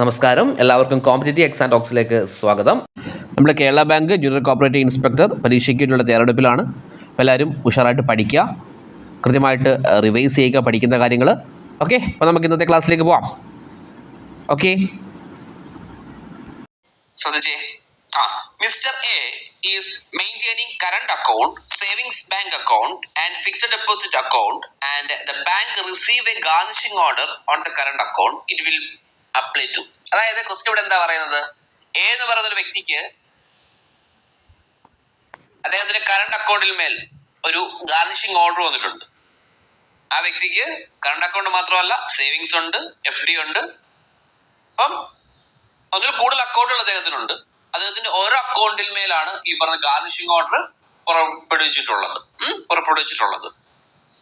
നമസ്കാരം, എല്ലാവർക്കും competitive exam ടോക്സിലേക്ക് സ്വാഗതം. നമ്മൾ Kerala bank junior cooperative inspector പരീക്ഷയ്ക്കുള്ള തയ്യാറെടുപ്പിലാണ്. അപ്പോൾ എല്ലാവരും ഉഷാറായിട്ട് പഠിക്കുക, കൃത്യമായിട്ട് റിവൈസ് ചെയ്യുക പഠിക്കുന്ന കാര്യങ്ങൾ. ഓക്കെ, അപ്പോൾ നമുക്ക് ഇന്നത്തെ ക്ലാസ്സിലേക്ക് പോവാം. ഓക്കെ, ശ്രദ്ധിച്ചേ. Mr. A is maintaining current account, savings bank account and fixed deposit account, and the bank receive a garnishing order on the current account. It will apply to. അതായത് ക്വസ്റ്റ്യൻ ഇവിടെ എന്താ പറയുന്നത്, എ എന്ന് പറയുന്ന ഒരു വ്യക്തിക്ക് അദ്ദേഹത്തിന്റെ കറണ്ട് അക്കൗണ്ടിൽ മേൽ ഒരു ഗാർണിഷിംഗ് ഓർഡർ വന്നിട്ടുണ്ട്. ആ വ്യക്തിക്ക് കറണ്ട് അക്കൗണ്ട് മാത്രമല്ല, സേവിങ്സ് ഉണ്ട്, FD ഉണ്ട്. അപ്പം അതിൽ കൂടുതൽ അക്കൗണ്ടുകൾ അദ്ദേഹത്തിനുണ്ട്. അദ്ദേഹത്തിന്റെ ഓരോ അക്കൗണ്ടിൽ മേലാണ് ഈ പറഞ്ഞ ഗാർണിഷിംഗ് ഓർഡർ പുറപ്പെടുവിച്ചിട്ടുള്ളത്.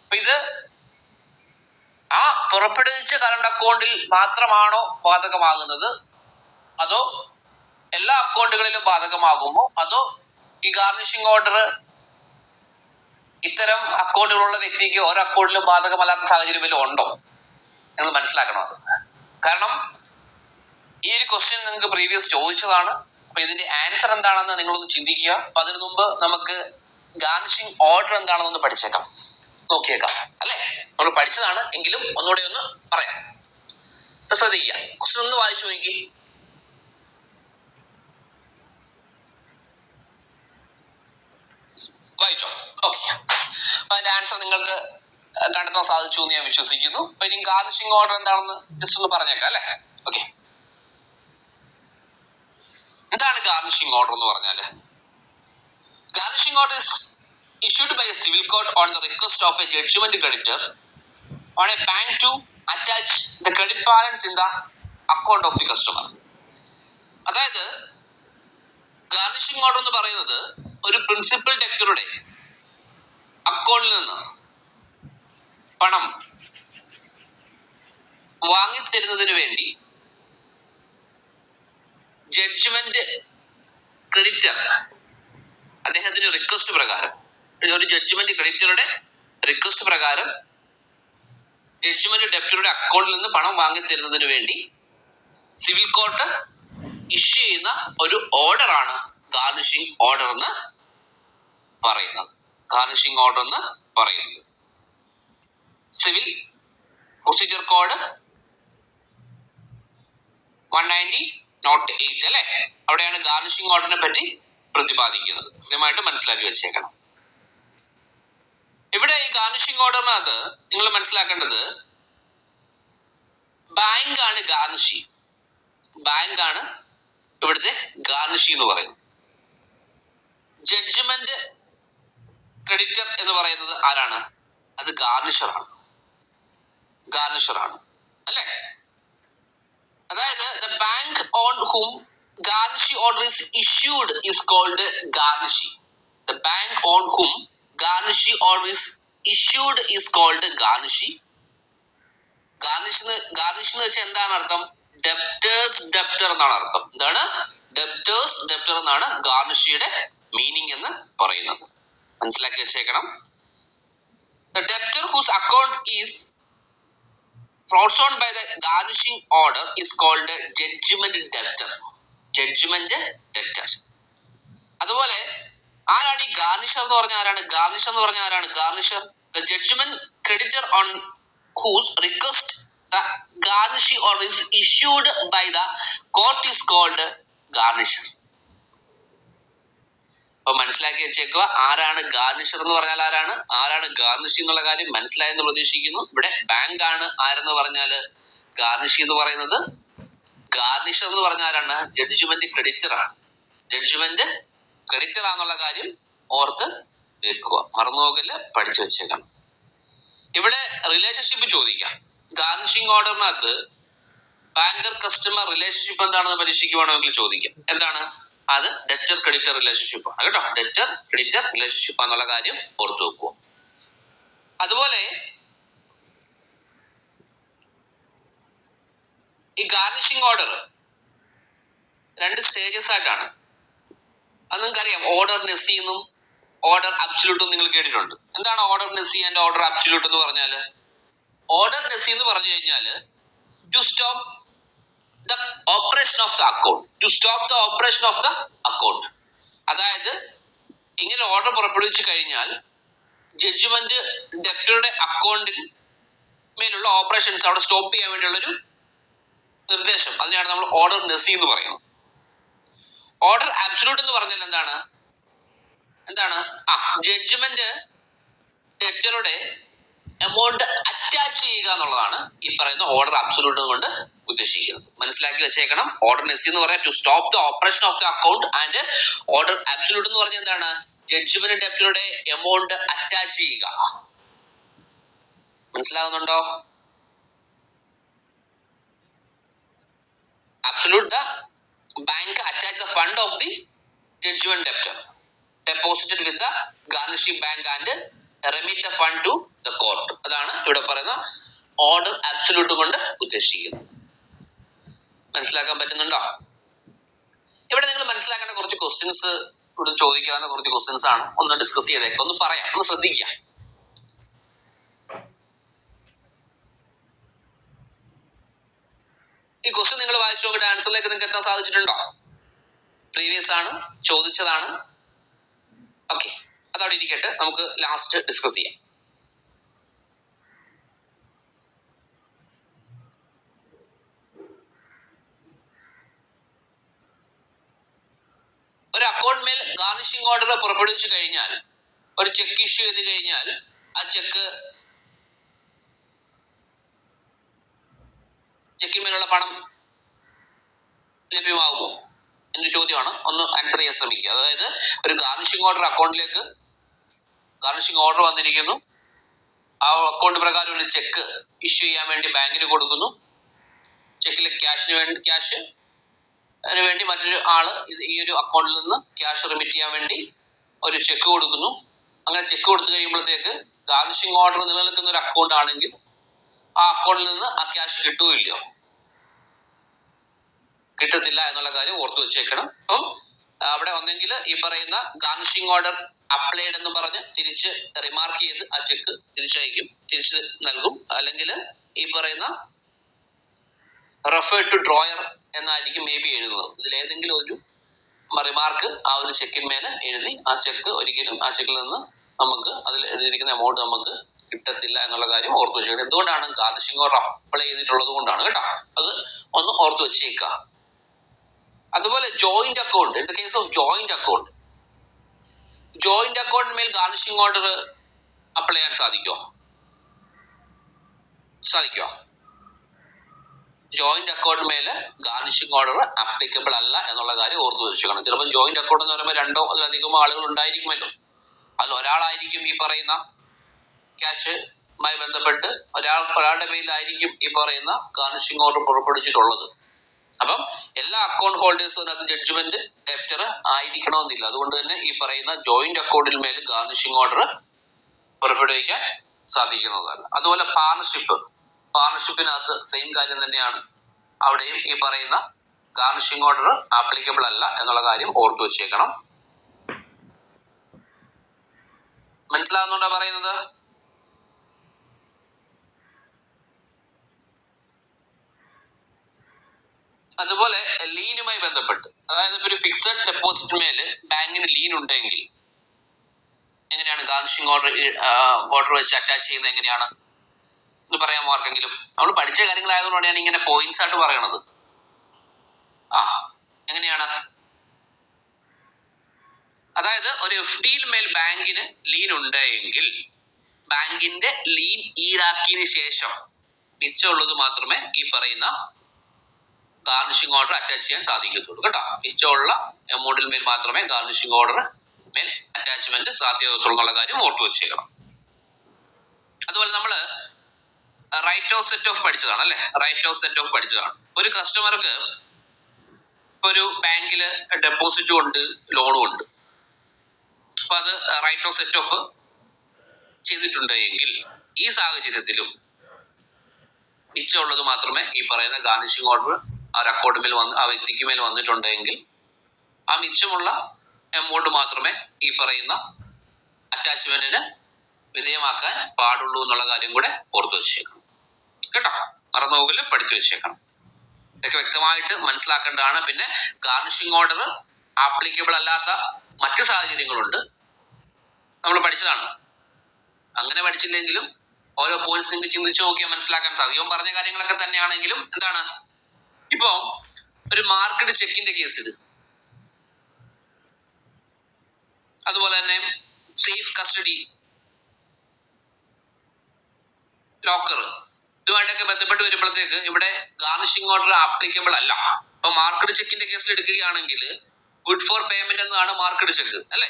അപ്പൊ ഇത് ആ പുറപ്പെടുവിച്ച കറണ്ട് അക്കൗണ്ടിൽ മാത്രമാണോ ബാധകമാകുന്നത്, അതോ എല്ലാ അക്കൗണ്ടുകളിലും ബാധകമാകുമോ, അതോ ഈ ഗാർണിഷിംഗ് ഓർഡർ ഇത്തരം അക്കൗണ്ടുകളുള്ള വ്യക്തിക്ക് ഓരോ അക്കൗണ്ടിലും ബാധകമല്ലാത്ത സാഹചര്യം വല്ലതും ഉണ്ടോ എന്ന് മനസ്സിലാക്കണം. അത് കാരണം ഈ ഒരു ക്വസ്റ്റ്യൻ നിങ്ങൾക്ക് പ്രീവിയസ് ചോദിച്ചതാണ്. അപ്പൊ ഇതിന്റെ ആൻസർ എന്താണെന്ന് നിങ്ങളൊന്ന് ചിന്തിക്കുക. അപ്പൊ അതിനു മുമ്പ് നമുക്ക് ഗാർണിഷിംഗ് ഓർഡർ എന്താണെന്നൊന്ന് പഠിച്ചേക്കാം, നോക്കിയേക്കാം. അല്ലെ, നമ്മൾ പഠിച്ചതാണ് എങ്കിലും ഒന്നുകൂടെ ഒന്ന് പറയാം. അപ്പൊ ശ്രദ്ധിക്കുക, ക്വസ്റ്റ്യൻ ഒന്ന് വായിച്ചു നോക്കി. വായിച്ചോ? ഓക്കെ, അപ്പൊ അതിന്റെ ആൻസർ നിങ്ങൾക്ക് കണ്ടെത്താൻ സാധിച്ചു എന്ന് ഞാൻ വിശ്വസിക്കുന്നു. അപ്പൊ ഇനി ഗാർണിഷിംഗ് ഓർഡർ എന്താണെന്ന് ജസ്റ്റ് ഒന്ന് പറഞ്ഞേക്കാം. അല്ലെ, ഓക്കെ. എന്താണ് ഗാർണിഷിംഗ് ഓർഡർ എന്ന് പറഞ്ഞാല്? Garnishing order is issued by a civil court on the request of a judgment creditor on a bank to attach the credit balance in the account of the customer. അതായത് garnishing order എന്ന് പറയുന്നത് ഒരു principal ഡെപ്റ്ററുടെ അക്കൗണ്ടിൽ നിന്ന് പണം വാങ്ങിത്തരുന്നതിന് വേണ്ടി judgement creditor അദ്ദേഹത്തിന്റെ request പ്രകാരം, ഒരു ജഡ്ജ്മെന്റ് ക്രെഡിറ്ററുടെ റിക്വസ്റ്റ് പ്രകാരം ജഡ്ജ്മെന്റ് ഡെപ്റ്ററുടെ അക്കൗണ്ടിൽ നിന്ന് പണം വാങ്ങിത്തരുന്നതിന് വേണ്ടി സിവിൽ കോർട്ട് ഇഷ്യൂ ചെയ്യുന്ന ഒരു ഓർഡർ ആണ് ഗാർണിഷിംഗ് ഓർഡർ എന്ന് പറയുന്നത്. സിവിൽ പ്രൊസീജിയർ കോഡ് 190(8) അല്ലെ, അവിടെയാണ് ഗാർണിഷിംഗ് ഓർഡറിനെ പറ്റി പ്രതിപാദിക്കുന്നത്. കൃത്യമായിട്ട് മനസ്സിലാക്കി വെച്ചേക്കണം. ഇവിടെ ഈ ഗാർണിഷിംഗ് ഓർഡറിനകത്ത് നിങ്ങൾ മനസ്സിലാക്കേണ്ടത് ബാങ്ക് ആണ് ഇവിടുത്തെ ഗാർണിഷി എന്ന് പറയുന്നത്. ജഡ്ജ്മെന്റ് ക്രെഡിറ്റർ എന്ന് പറയുന്നത് ആരാണ്? അത് ഗാർണിഷറാണ് അല്ലെ. അതായത് the bank on whom garnish order is issued is called garnish. The bank on whom garnish order is issued is called garnish. Garnish എന്ന് വെച്ചാൽ എന്താണ് അർത്ഥം? ഡെപ്റ്റേഴ്സ് ഡെപ്റ്റർ എന്നാണ് അർത്ഥം. എന്താണ്? ഡെപ്റ്റേഴ്സ് ഡെപ്റ്റർ എന്നാണ് ഗാർണിഷിയുടെ മീനിങ് എന്ന് പറയുന്നത്. മനസ്സിലാക്കി വെച്ചേക്കണം. The debtor whose account is fraudulent by the garnishing order is called judgment debtor. അതുപോലെ ആരാണ് ഈ ഗാർണിഷർ എന്ന് പറഞ്ഞ ആരാണ്? ഗാർണിഷർ the judgment creditor on whose request the garnishing order is issued by the court is called garnisher. അപ്പൊ മനസ്സിലാക്കി വെച്ചേക്കുക, ആരാണ് ഗാർണിഷർ എന്ന് പറഞ്ഞാൽ ആരാണ് ഗാർണിഷി എന്നുള്ള കാര്യം മനസ്സിലായെന്ന് പ്രതീക്ഷിക്കുന്നു. ഇവിടെ ബാങ്ക് ആണ് ആരെന്ന് പറഞ്ഞാല് ഗാർണിഷി എന്ന് പറയുന്നത്. ഗാർണിഷർ എന്ന് പറഞ്ഞാൽ ആരാണ്? ജഡ്ജ്മെന്റ് ക്രെഡിറ്റർ ആണെന്നുള്ള കാര്യം ഓർത്ത് വെക്കുക, മറന്നുപോകല്, പഠിച്ചു വെച്ചേക്കണം. ഇവിടെ റിലേഷൻഷിപ്പ് ചോദിക്കാം. ഗാർണിഷിംഗ് ഓർഡറിനകത്ത് ബാങ്കർ കസ്റ്റമർ റിലേഷൻഷിപ്പ് എന്താണെന്ന് പരീക്ഷിക്കുവാണെങ്കിൽ ചോദിക്കാം. എന്താണ് അത്? ഡെറ്റർ ക്രെഡിറ്റർ റിലേഷൻഷിപ്പ് ആണ് കേട്ടോ. ഡെറ്റർ ക്രെഡിറ്റർ റിലേഷൻഷിപ്പ് എന്നുള്ള കാര്യം ഓർത്തു വെക്കുക. അതുപോലെ ഈ ഗാർണിഷിംഗ് ഓർഡർ 2 സ്റ്റേജസ് ആയിട്ടാണ്. അത് നിങ്ങൾക്കറിയാം. ഓർഡർ നെസി എന്നും ഓർഡർ അബ്സല്യൂട്ടും നിങ്ങൾ കേട്ടിട്ടുണ്ട്. എന്താണ് order nisi and order absolute എന്ന് പറഞ്ഞാല്? ഓർഡർ നെസി എന്ന് പറഞ്ഞു കഴിഞ്ഞാല് to stop the operation of the account, to stop the operation of the account. അതായത് ഇങ്ങനെ ഓർഡർ പുറപ്പെടുവിച്ചു കഴിഞ്ഞാൽ ജഡ്ജ്മെന്റ് ഡെപ്റ്ററുടെ അക്കൗണ്ടിൽ മേലുള്ള ഓപ്പറേഷൻസ് അവിടെ സ്റ്റോപ്പ് ചെയ്യാൻ വേണ്ടിയുള്ളൊരു നിർദ്ദേശം, അതിനാണ് നമ്മൾ ഓർഡർ നെസി എന്ന് പറയുന്നത്. ഓർഡർ അബ്സല്യൂട്ട് എന്ന് പറഞ്ഞാൽ എന്താണ്? ജഡ്ജ്മെന്റ് ഡെപ്റ്ററുടെ എമൗണ്ട് അറ്റാച്ച് ചെയ്യുക എന്നുള്ളതാണ് ഈ പറയുന്ന ഓർഡർ അബ്സല്യൂട്ട് കൊണ്ട് ഉദ്ദേശിക്കുന്നത്. മനസ്സിലാക്കി വെച്ചേക്കണം. ഓർഡർ നെസി എന്ന് പറഞ്ഞാൽ to stop the operation of the account, and order absolute എന്ന് പറഞ്ഞാൽ എന്താണ്? ജഡ്ജ്മെന്റ് ഡെപ്റ്ററുടെ എമൗണ്ട് അറ്റാച്ച് ചെയ്യുക. മനസ്സിലാകുന്നുണ്ടോ? Absolute, the bank attach the fund of the judgment debtor deposited with the garnishing bank and remit the fund to the court. അതാണ് ഇവിടെ പറയുന്ന order absolute കൊണ്ട് ഉദ്ദേശിക്കുന്നത്. മനസ്സിലാക്കാൻ പറ്റുന്നുണ്ടോ? ഇവിടെ നിങ്ങൾ മനസ്സിലാക്കേണ്ട കുറച്ച് ക്വസ്റ്റ്യൻസ് ഇവിടെ ചോദിക്കാവുന്ന കുറച്ച് ക്വസ്റ്റ്യൻസ് ആണ്. ഒന്ന് ഡിസ്കസ് ചെയ്തേക്കാം, ഒന്ന് പറയാം, ഒന്ന് ശ്രദ്ധിക്കാം. ഈ ക്വസ്റ്റ്യൻ നിങ്ങൾ വായിച്ചു നോക്കിയിട്ട് ആൻസറിലേക്ക് നിങ്ങൾക്ക് എത്താൻ സാധിച്ചിട്ടുണ്ടോ? പ്രീവിയസ് ആണ്, ചോദിച്ചതാണ്. ഓക്കെ, അതവിടെ ഇരിക്കട്ടെ, നമുക്ക് ലാസ്റ്റ് ഡിസ്കസ് ചെയ്യാം. ഒരു അക്കൗണ്ട് മേൽ ഗാർണിഷിംഗ് ഓർഡർ പുറപ്പെടുവിച്ചു കഴിഞ്ഞാൽ, ഒരു ചെക്ക് ഇഷ്യൂ ചെയ്ത് കഴിഞ്ഞാൽ ആ ചെക്കിന്മേലുള്ള പണം ലഭ്യമാകുമോ എന്നൊരു ചോദ്യമാണ്. ഒന്ന് ആൻസർ ചെയ്യാൻ ശ്രമിക്കുക. അതായത് ഒരു ഗാർണിഷിംഗ് ഓർഡർ അക്കൗണ്ടിലേക്ക് ഗാർണിഷിംഗ് ഓർഡർ വന്നിരിക്കുന്നു, ആ അക്കൗണ്ട് പ്രകാരം ഒരു ചെക്ക് ഇഷ്യൂ ചെയ്യാൻ വേണ്ടി ബാങ്കിന് കൊടുക്കുന്നു. ചെക്കിലെ ക്യാഷിന് വേണ്ടി മറ്റൊരു ആള് ഈ ഒരു അക്കൗണ്ടിൽ നിന്ന് ക്യാഷ് റിമിറ്റ് ചെയ്യാൻ വേണ്ടി ഒരു ചെക്ക് കൊടുക്കുന്നു. അങ്ങനെ ചെക്ക് കൊടുത്തു കഴിയുമ്പോഴത്തേക്ക് ഗാർണിഷിംഗ് ഓർഡർ നിലനിൽക്കുന്ന ഒരു അക്കൗണ്ട് ആണെങ്കിൽ ആ അക്കൗണ്ടിൽ നിന്ന് ആ ക്യാഷ് കിട്ടുകയില്ലയോ? കിട്ടത്തില്ല എന്നുള്ള കാര്യം ഓർത്തു വെച്ചേക്കണം. അപ്പം അവിടെ ഒന്നെങ്കിൽ ഈ പറയുന്ന ഗാർണിഷിംഗ് ഓർഡർ അപ്ലൈഡ് എന്ന് പറഞ്ഞ് തിരിച്ച് റിമാർക്ക് ചെയ്ത് ആ ചെക്ക് തിരിച്ച് നൽകും, അല്ലെങ്കിൽ ഈ പറയുന്ന റെഫർ ടു ഡ്രോയർ എന്നായിരിക്കും മേ ബി എഴുതുന്നത്. ഇതിലേതെങ്കിലും ഒരു റിമാർക്ക് ആ ഒരു ചെക്കിന്മേലെ എഴുതി ആ ചെക്ക് ഒരിക്കലും ആ ചെക്കിൽ നിന്ന് നമുക്ക് അതിൽ എഴുതിയിരിക്കുന്ന എമൗണ്ട് നമുക്ക് കിട്ടത്തില്ല എന്നുള്ള കാര്യം ഓർത്തു വെച്ചേക്കണം. എന്തുകൊണ്ടാണ്? ഗാർണിഷിംഗ് ഓർഡർ അപ്ലൈ ചെയ്തിട്ടുള്ളത് കൊണ്ടാണ് കേട്ടോ. അത് ഒന്ന് ഓർത്തു വെച്ചേക്കുക. അതുപോലെ joint account, in the case of joint അക്കൗണ്ടിന്മേൽ ഗാർണിഷിംഗ് ഓർഡർ അപ്ലൈ ചെയ്യാൻ സാധിക്കോ? ജോയിന്റ് അക്കൗണ്ട് മേലെ ഗാർണിഷിംഗ് ഓർഡർ ആപ്ലിക്കബിൾ അല്ല എന്നുള്ള കാര്യം ഓർത്തു വെച്ചേക്കണം. ചിലപ്പോൾ ജോയിന്റ് അക്കൗണ്ട് എന്ന് പറയുമ്പോൾ രണ്ടോ അതിലധികമോ ആളുകൾ ഉണ്ടായിരിക്കുമല്ലോ. അതിൽ ഒരാളായിരിക്കും ഈ പറയുന്ന ക്യാഷുമായി ബന്ധപ്പെട്ട് ഒരാളുടെ പേരിലായിരിക്കും ഈ പറയുന്ന ഗാർണിഷിംഗ് ഓർഡർ പുറപ്പെടുവിച്ചിട്ടുള്ളത്. അപ്പം എല്ലാ അക്കൗണ്ട് ഹോൾഡേഴ്സും അതിനകത്ത് ജഡ്ജ്മെന്റ് ഡെപ്റ്റർ ആയിരിക്കണമെന്നില്ല. അതുകൊണ്ട് തന്നെ ഈ പറയുന്ന ജോയിന്റ് അക്കൗണ്ടിൽ മേൽ ഗാർണിഷിംഗ് ഓർഡർ പുറപ്പെടുവിക്കാൻ സാധിക്കുന്നതല്ല. അതുപോലെ പാർട്ണർഷിപ്പിനകത്ത് സെയിം കാര്യം തന്നെയാണ്. അവിടെയും ഈ പറയുന്ന ഗാർണിഷിംഗ് ഓർഡർ ആപ്ലിക്കബിൾ അല്ല എന്നുള്ള കാര്യം ഓർത്തു വെച്ചേക്കണം. മനസ്സിലാകുന്നുണ്ടോ പറയുന്നത്? അതുപോലെ ലീനുമായി ബന്ധപ്പെട്ട്, അതായത് ഇപ്പൊ ഒരു ഫിക്സഡ് ഡെപ്പോസിറ്റ് മേല് ബാങ്കിന് ലീൻ ഉണ്ടെങ്കിൽ എങ്ങനെയാണ് ഗാർണിഷിംഗ് ഓർഡർ വെച്ച് അറ്റാച്ച് ചെയ്യുന്നത്? എങ്ങനെയാണ് എന്ന് പറയാമോ ആർക്കെങ്കിലും? നമ്മൾ പഠിച്ച കാര്യങ്ങളായതുകൊണ്ടാണ് ഞാൻ ഇങ്ങനെ പോയിന്റ്സ് ആയിട്ട് പറയണത്. എങ്ങനെയാണ്? അതായത് ഒരു FD മേൽ ബാങ്കിന് ലീൻ ഉണ്ടെങ്കിൽ ബാങ്കിന്റെ ലീൻ ഈടാക്കിയതിനു ശേഷം മിച്ചമുള്ളത് മാത്രമേ ഈ പറയുന്ന ഗാർണിഷിംഗ് ഓർഡർ അറ്റാച്ച് ചെയ്യാൻ സാധിക്കത്തുള്ളൂ കേട്ടോ. മിച്ചമുള്ള എമൗണ്ടിൽ മേൽ മാത്രമേ ഗാർണിഷിംഗ് ഓർഡർ മേൽ അറ്റാച്ച്മെന്റ് സാധ്യമാകത്തുള്ളൂ എന്നുള്ള കാര്യം ഓർത്തു വെച്ചേക്കണം. അതുപോലെ നമ്മള് റൈറ്റ് ഓഫ് സെറ്റ് ഓഫ് പഠിച്ചതാണ് അല്ലെ? റൈറ്റ് ഓഫ് സെറ്റ് ഓഫ് പഠിച്ചതാണ്. ഒരു കസ്റ്റമർക്ക് ഒരു ബാങ്കില് ഡെപ്പോസിറ്റും ഉണ്ട്, ലോണും ഉണ്ട്. അപ്പൊ അത് റൈറ്റ് ഓഫ് സെറ്റ് ഓഫ് ചെയ്തിട്ടുണ്ട് എങ്കിൽ ഈ സാഹചര്യത്തിലും മിച്ചമുള്ളത് മാത്രമേ ഈ പറയുന്ന ഗാർണിഷിംഗ് ഓർഡർ ആ അക്കൗണ്ട് മേൽ ആ വ്യക്തിക്ക് മേൽ വന്നിട്ടുണ്ടെങ്കിൽ ആ മിച്ചമുള്ള എമൗണ്ട് മാത്രമേ ഈ പറയുന്ന അറ്റാച്ച്മെന്റിന് വിധേയമാക്കാൻ പാടുള്ളൂ എന്നുള്ള കാര്യം കൂടെ ഓർത്തു വെച്ചേക്കണം കേട്ടോ. മറന്നു പോകില്ല, പഠിച്ചു വെച്ചേക്കണം. ഇതൊക്കെ വ്യക്തമായിട്ട് മനസ്സിലാക്കേണ്ടതാണ്. പിന്നെ ഗാർണിഷിംഗ് ഓർഡർ ആപ്ലിക്കബിൾ അല്ലാത്ത മറ്റ് സാഹചര്യങ്ങളുണ്ട്, നമ്മൾ പഠിച്ചതാണ്. അങ്ങനെ പഠിച്ചില്ലെങ്കിലും ഓരോ പോയിന്റ്സ് നിങ്ങൾക്ക് ചിന്തിച്ചു നോക്കിയാൽ മനസ്സിലാക്കാൻ സാധിക്കും. പറഞ്ഞ കാര്യങ്ങളൊക്കെ തന്നെയാണെങ്കിലും എന്താണ്, ഇപ്പൊ ഒരു മാർക്കറ്റ് ചെക്കിന്റെ കേസ് ഇത്, അതുപോലെ തന്നെ സേഫ് കസ്റ്റഡി ലോക്കർ, ഇതുമായിട്ടൊക്കെ ബന്ധപ്പെട്ട് വരുമ്പോഴത്തേക്ക് ഇവിടെ ഗാർണിഷിംഗ് ഓർഡർ ആപ്ലിക്കബിൾ അല്ല. ഇപ്പൊ മാർക്കറ്റ് ചെക്കിന്റെ കേസിൽ എടുക്കുകയാണെങ്കിൽ ഗുഡ് ഫോർ പേയ്മെന്റ് എന്നതാണ് മാർക്കറ്റ് ചെക്ക് അല്ലെ.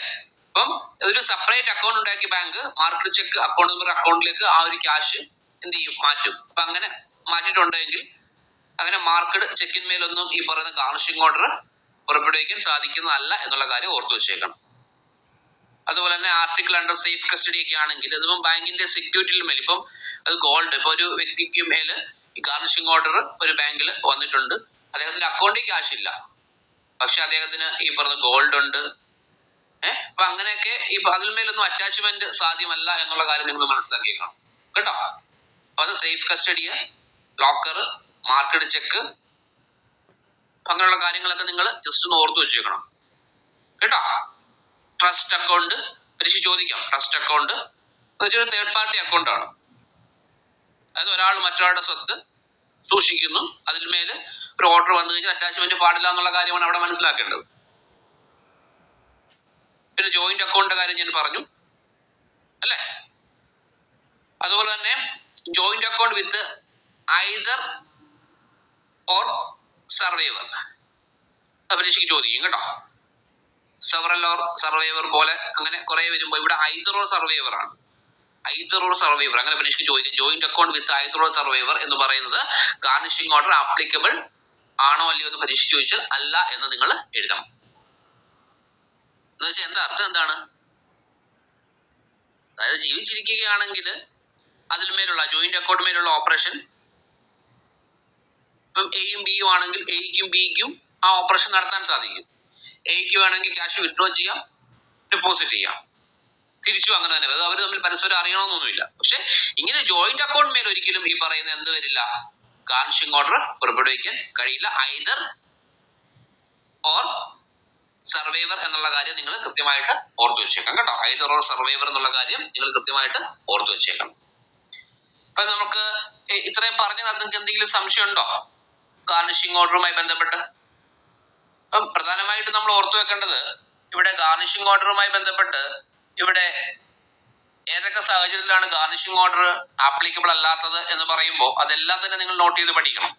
അപ്പം ഒരു സെപ്പറേറ്റ് അക്കൗണ്ട് ഉണ്ടാക്കി bank market check account number അക്കൗണ്ടിലേക്ക് ആ ഒരു ക്യാഷ് എന്ത് ചെയ്യും, മാറ്റും. അപ്പൊ അങ്ങനെ മാറ്റിയിട്ടുണ്ടെങ്കിൽ അങ്ങനെ മാർക്കറ്റ് ചെക്കിന്മേലൊന്നും ഈ പറയുന്ന ഗാർണിഷിംഗ് ഓർഡർ പുറപ്പെടുവിക്കാൻ സാധിക്കുന്നതല്ല എന്നുള്ള കാര്യം ഓർത്തു വെച്ചേക്കണം. അതുപോലെ തന്നെ ആർട്ടിക്കിൾ അണ്ടർ സേഫ് കസ്റ്റഡി ഒക്കെ ആണെങ്കിൽ അതിപ്പം ബാങ്കിന്റെ സെക്യൂരിറ്റിയിൽ മേൽ, ഇപ്പം അത് ഗോൾഡ്, ഇപ്പൊ ഒരു വ്യക്തിക്ക് മേല് ഈ ഗാർണിഷിംഗ് ഓർഡർ ഒരു ബാങ്കിൽ വന്നിട്ടുണ്ട്, അദ്ദേഹത്തിന്റെ അക്കൗണ്ടിൽ ക്യാഷ് ഇല്ല, പക്ഷെ അദ്ദേഹത്തിന് ഈ പറഞ്ഞ ഗോൾഡ് ഉണ്ട്. അപ്പൊ അങ്ങനെയൊക്കെ ഈ അതിൽ മേലൊന്നും അറ്റാച്ച്മെന്റ് സാധ്യമല്ല എന്നുള്ള കാര്യം നിങ്ങൾ മനസ്സിലാക്കിയേക്കണം കേട്ടോ. അപ്പൊ അത് safe custody, locker, market check, അങ്ങനെയുള്ള കാര്യങ്ങളൊക്കെ നിങ്ങൾ ജസ്റ്റ് ഒന്ന് ഓർത്തു വെച്ചേക്കണം കേട്ടോ. ട്രസ്റ്റ് അക്കൗണ്ട് പരീക്ഷ ചോദിക്കാം. ട്രസ്റ്റ് അക്കൗണ്ട് എന്ന് വെച്ചാൽ ഒരു തേർഡ് പാർട്ടി അക്കൗണ്ട് ആണ്. അതായത് ഒരാൾ മറ്റൊരാളുടെ സ്വത്ത് സൂക്ഷിക്കുന്നു, അതിന്മേൽ ഒരു ഓർഡർ വന്നു കഴിഞ്ഞാൽ അറ്റാച്ച്മെന്റ് പാടില്ല എന്നുള്ള കാര്യമാണ് അവിടെ മനസ്സിലാക്കേണ്ടത്. പിന്നെ ജോയിന്റ് അക്കൗണ്ടിന്റെ കാര്യം ഞാൻ പറഞ്ഞു അല്ലെ. അതുപോലെ തന്നെ joint account with either or survivor പരീക്ഷയ്ക്ക് ചോദിക്കും കേട്ടോ. സെവറൽ ഓർ സർവൈവർ പോലെ അങ്ങനെ കുറെ വരുമ്പോൾ ഇവിടെ ഐദർ ഓർ സർവൈവർ ആണ്. ഐദർ ഓർ സർവൈവർ അങ്ങനെ പരീക്ഷയ്ക്ക് ചോദിക്കും. Joint account with either or survivor എന്ന് പറയുന്നത് ഗാർണിഷിംഗ് ഓർഡർ ആപ്ലിക്കബിൾ ആണോ അല്ലയോ എന്ന് പരീക്ഷ ചോദിച്ചാൽ അല്ല എന്ന് നിങ്ങൾ എഴുതണം. എന്ന് വെച്ചാൽ എന്താ അർത്ഥം എന്താണ്, അതായത് ജീവിച്ചിരിക്കുകയാണെങ്കിൽ അതിന്മേലുള്ള ജോയിന്റ് അക്കൗണ്ട് മേലുള്ള ഓപ്പറേഷൻ, ഇപ്പം എയും ബിയും ആണെങ്കിൽ എയ്ക്കും ബിക്കും ആ ഓപ്പറേഷൻ നടത്താൻ സാധിക്കും. എയ്ക്ക് വേണമെങ്കിൽ ക്യാഷ് വിഡ്രോ ചെയ്യാം, ഡെപ്പോസിറ്റ് ചെയ്യാം, തിരിച്ചു അങ്ങനെ തന്നെ. അത് അവർ തമ്മിൽ പരസ്പരം അറിയണമെന്നൊന്നുമില്ല. പക്ഷെ ഇങ്ങനെ ജോയിന്റ് അക്കൗണ്ട് മേൽ ഒരിക്കലും ഈ പറയുന്ന എന്ത് വരില്ല, ഗാർണിഷിംഗ് ഓർഡർ പുറപ്പെടുവിക്കാൻ കഴിയില്ല. ഐദർ ഓർ സർവൈവർ എന്നുള്ള കാര്യം നിങ്ങൾ കൃത്യമായിട്ട് ഓർത്തു വെച്ചേക്കാം കേട്ടോ. ഐദർ ഓർ സർവൈവർ എന്നുള്ള കാര്യം നിങ്ങൾ കൃത്യമായിട്ട് ഓർത്തു വെച്ചേക്കണം. അപ്പൊ നമുക്ക് ഇത്രയും പറഞ്ഞത് നിങ്ങൾക്ക് എന്തെങ്കിലും സംശയം ഉണ്ടോ ഗാർണിഷിംഗ് ഓർഡറുമായി ബന്ധപ്പെട്ട്? അപ്പം പ്രധാനമായിട്ട് നമ്മൾ ഓർത്തു വെക്കേണ്ടത് ഇവിടെ ഗാർണിഷിംഗ് ഓർഡറുമായി ബന്ധപ്പെട്ട് ഇവിടെ ഏതൊക്കെ സാഹചര്യത്തിലാണ് ഗാർണിഷിംഗ് ഓർഡർ ആപ്ലിക്കബിൾ അല്ലാത്തത് എന്ന് പറയുമ്പോൾ അതെല്ലാം തന്നെ നിങ്ങൾ നോട്ട് ചെയ്ത് പഠിക്കണം.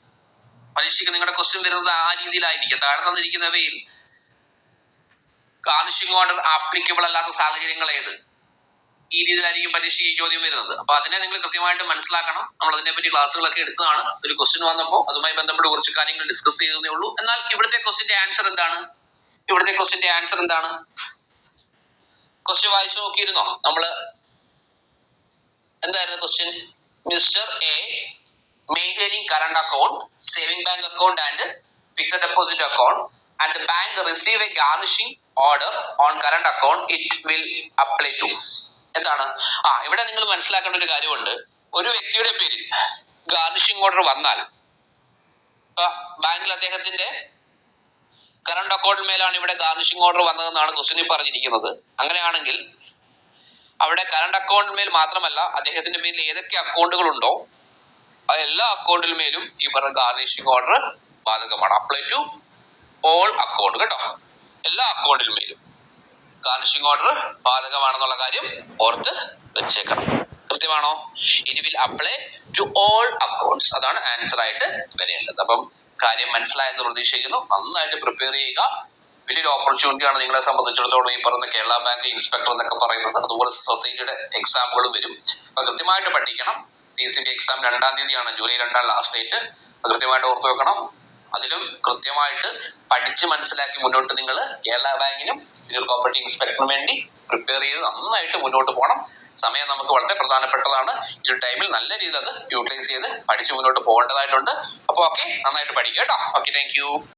പരീക്ഷയ്ക്ക് നിങ്ങളുടെ ക്വസ്റ്റ്യൻ വരുന്നത് ആ രീതിയിലായിരിക്കും. താഴെ തന്നിരിക്കുന്നവയിൽ ഗാർണിഷിംഗ് ഓർഡർ ആപ്ലിക്കബിൾ അല്ലാത്ത സാഹചര്യങ്ങൾ ഏത്, ഈ രീതിയിലായിരിക്കും പരീക്ഷയ്ക്ക് ചോദ്യം വരുന്നത്. അപ്പൊ അതിനെ നിങ്ങൾ കൃത്യമായിട്ട് മനസ്സിലാക്കണം. നമ്മൾ അതിനെപ്പറ്റി ക്ലാസ്സുകളൊക്കെ എടുത്തതാണ്. ഒരു ക്വസ്റ്റ്യൻ വന്നപ്പോൾ അതുമായി ബന്ധപ്പെട്ട് കുറച്ച് കാര്യങ്ങൾ ഡിസ്കസ് ചെയ്തേ ഉള്ളൂ. എന്നാൽ ഇവിടുത്തെ ക്വസ്റ്റ്യന്റെ ആൻസർ എന്താണ്? ക്വസ്റ്റ്യൻ വായിച്ചു നോക്കിയിരുന്നോ? നമ്മള് എന്തായിരുന്നു question? Mister A maintaining current account, saving bank account and fixed deposit account and the bank receive a garnishing order on current account, it will apply to. എന്താണ്? ഇവിടെ നിങ്ങൾ മനസ്സിലാക്കേണ്ട ഒരു കാര്യമുണ്ട്. ഒരു വ്യക്തിയുടെ പേരിൽ ഗാർണിഷിംഗ് ഓർഡർ വന്നാൽ ബാങ്കിൽ അദ്ദേഹത്തിന്റെ കറണ്ട് അക്കൗണ്ട് മേലാണ് ഇവിടെ ഗാർണിഷിംഗ് ഓർഡർ വന്നതെന്നാണ് ക്വസ്റ്റ്യനിൽ പറഞ്ഞിരിക്കുന്നത്. അങ്ങനെയാണെങ്കിൽ അവിടെ കറണ്ട് അക്കൗണ്ട് മേൽ മാത്രമല്ല അദ്ദേഹത്തിന്റെ പേരിൽ ഏതൊക്കെ അക്കൗണ്ടുകൾ ഉണ്ടോ ആ എല്ലാ അക്കൗണ്ടിൽ മേലും ഈ പറഞ്ഞ ഗാർണിഷിംഗ് ഓർഡർ ബാധകമാണ്. അപ്ലൈ ടു ഓൾ അക്കൗണ്ട് കേട്ടോ. എല്ലാ അക്കൗണ്ടിൽ മേലും ഗാർണിഷിംഗ് ഓർഡർ ബാധകമാണെന്നുള്ള കാര്യം ഓർത്ത് വെച്ചേക്കണം. കൃത്യമാണോ? It will apply to all accounts. അതാണ് ആൻസർ ആയിട്ട് വരേണ്ടത്. അപ്പം കാര്യം മനസ്സിലായെന്ന് പ്രതീക്ഷിക്കുന്നു. നന്നായിട്ട് പ്രിപ്പയർ ചെയ്യുക. വലിയൊരു ഓപ്പർച്യൂണിറ്റി ആണ് നിങ്ങളെ സംബന്ധിച്ചിടത്തോളം ഈ പറയുന്ന കേരള ബാങ്ക് ഇൻസ്പെക്ടർ എന്നൊക്കെ പറയുന്നത്. അതുപോലെ സൊസൈറ്റിയുടെ എക്സാമുകളും വരും. അപ്പൊ കൃത്യമായിട്ട് പഠിക്കണം. CCB എക്സാം 2-ാം തീയതിയാണ്, ജൂലൈ 2 ലാസ്റ്റ് ഡേറ്റ്. കൃത്യമായിട്ട് ഓർത്തു വെക്കണം. അതിലും കൃത്യമായിട്ട് പഠിച്ച് മനസ്സിലാക്കി മുന്നോട്ട് നിങ്ങൾ കേരള ബാങ്കിനും യൂണിയൻ കോപ്പറേറ്റീവ് ഇൻസ്പെക്ടറിനും വേണ്ടി പ്രിപ്പയർ ചെയ്ത് നന്നായിട്ട് മുന്നോട്ട് പോകണം. സമയം നമുക്ക് വളരെ പ്രധാനപ്പെട്ടതാണ്. ഈ ടൈമിൽ നല്ല രീതിയിൽ അത് യൂട്ടിലൈസ് ചെയ്ത് പഠിച്ച് മുന്നോട്ട് പോകേണ്ടതായിട്ടുണ്ട്. അപ്പോൾ ഓക്കെ, നന്നായിട്ട് പഠിക്കുക കേട്ടോ. Okay, thank you.